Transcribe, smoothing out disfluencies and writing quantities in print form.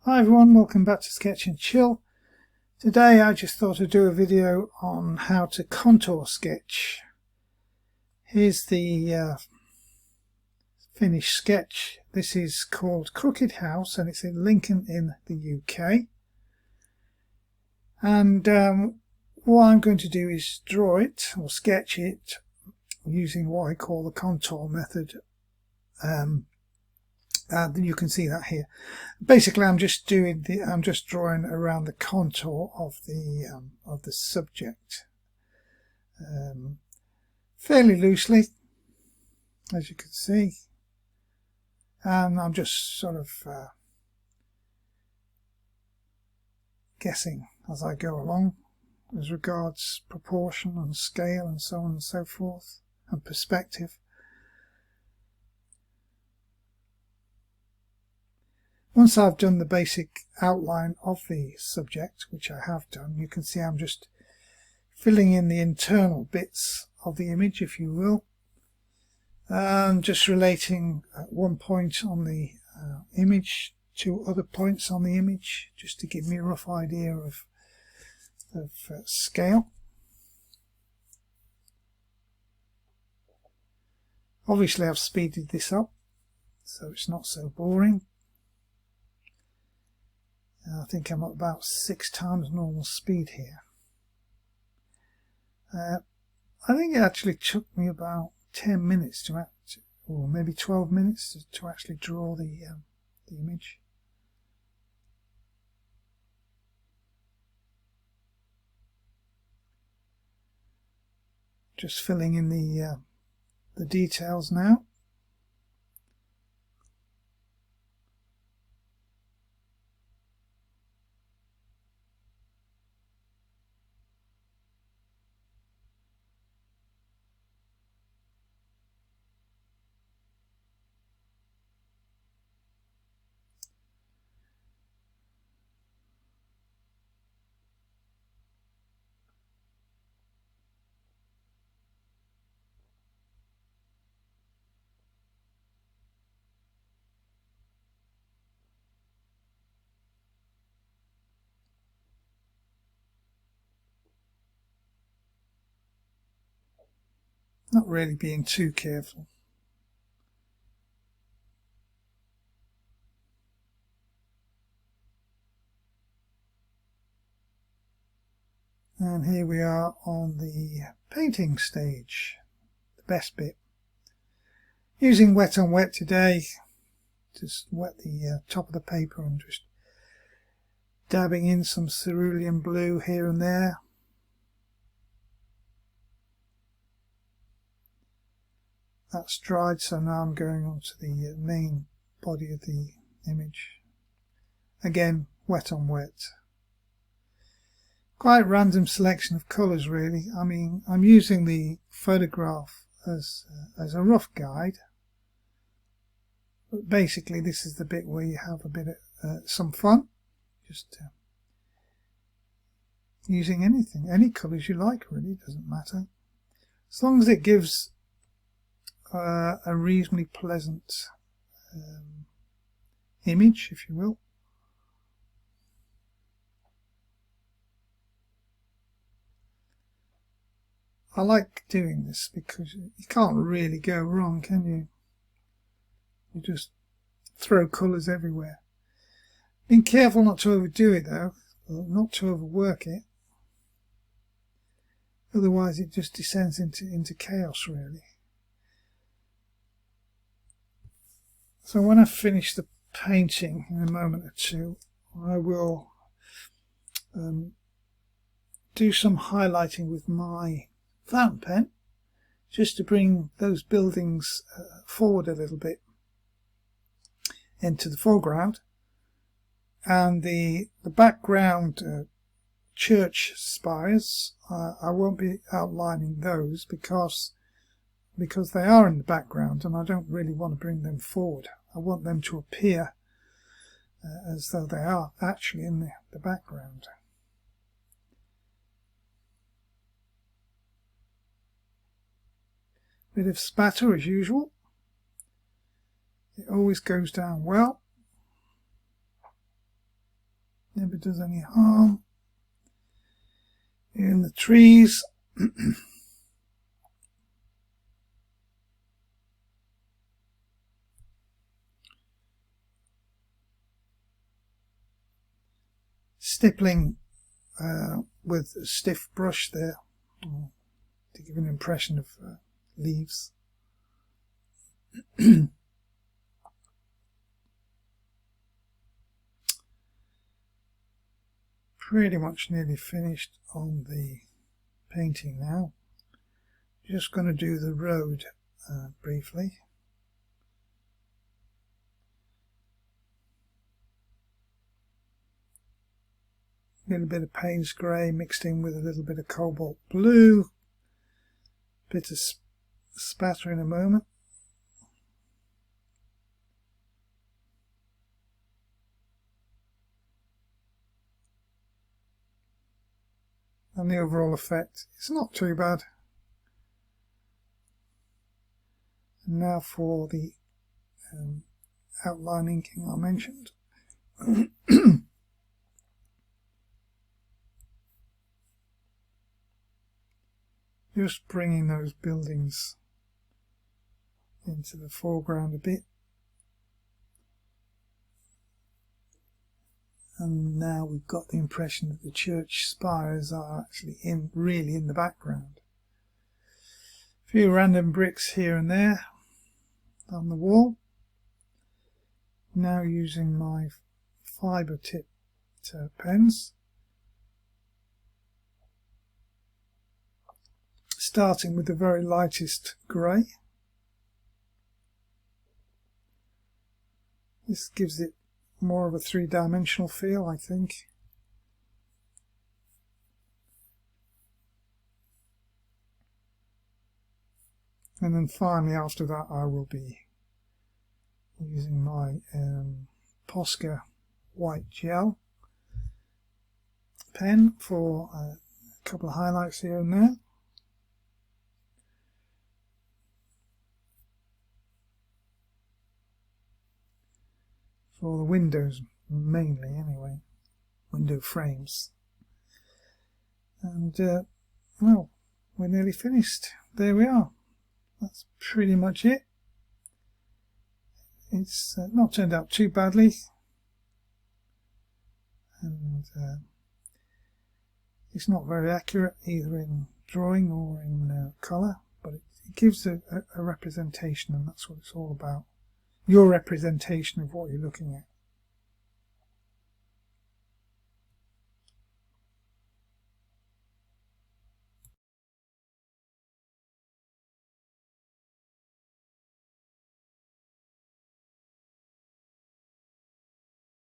Hi everyone, welcome back to Sketch and Chill. Today I just thought I'd do a video on how to contour sketch. Here's the finished sketch. This is called Crooked House and it's in Lincoln in the UK. And what I'm going to do is draw it or sketch it using what I call the contour method. You can see that here. Basically, I'm just drawing around the contour of the subject, fairly loosely, as you can see, and I'm just sort of guessing as I go along as regards proportion and scale and so on and so forth, and perspective. Once I've done the basic outline of the subject, which I have done, you can see I'm just filling in the internal bits of the image, if you will, and just relating one point on the image to other points on the image, just to give me a rough idea of scale. Obviously I've speeded this up so it's not so boring. I think I'm at about 6 times normal speed here. I think it actually took me about 10 minutes to or maybe 12 minutes to actually draw the image. Just filling in the details now. Not really being too careful. And here we are on the painting stage, the best bit. Using wet on wet today, just wet the top of the paper and just dabbing in some cerulean blue here and there. That's dried, so now I'm going on to the main body of the image. Again, wet on wet. Quite random selection of colours really. I mean, I'm using the photograph as a rough guide, but basically this is the bit where you have a bit of some fun, just using any colours you like, really, doesn't matter, as long as it gives a reasonably pleasant image, if you will. I like doing this because you can't really go wrong, can you? You just throw colours everywhere. Being careful not to overdo it though, or not to overwork it. Otherwise it just descends into chaos really. So when I finish the painting in a moment or two, I will do some highlighting with my fountain pen, just to bring those buildings forward a little bit into the foreground, and the background church spires, I won't be outlining those because they are in the background and I don't really want to bring them forward. I want them to appear as though they are actually in the background. Bit of spatter as usual. It always goes down well. never does any harm. In the trees, stippling with a stiff brush there to give an impression of leaves. Pretty much nearly finished on the painting now. Just going to do the road briefly. A little bit of Payne's grey mixed in with a little bit of cobalt blue. Bit of spatter in a moment. And the overall effect is not too bad. And now for the outline inking I mentioned. Just bringing those buildings into the foreground a bit. And now we've got the impression that the church spires are actually really in the background. A few random bricks here and there on the wall. Now using my fibre tipped pens. Starting with the very lightest grey. This gives it more of a three-dimensional feel, I think. And then finally after that I will be using my Posca white gel pen for a couple of highlights here and there. For the windows mainly anyway, window frames. And well, we're nearly finished. There we are. That's pretty much it. It's not turned out too badly, and it's not very accurate either in drawing or in colour, but it gives a representation, and that's what it's all about. Your representation of what you're looking at.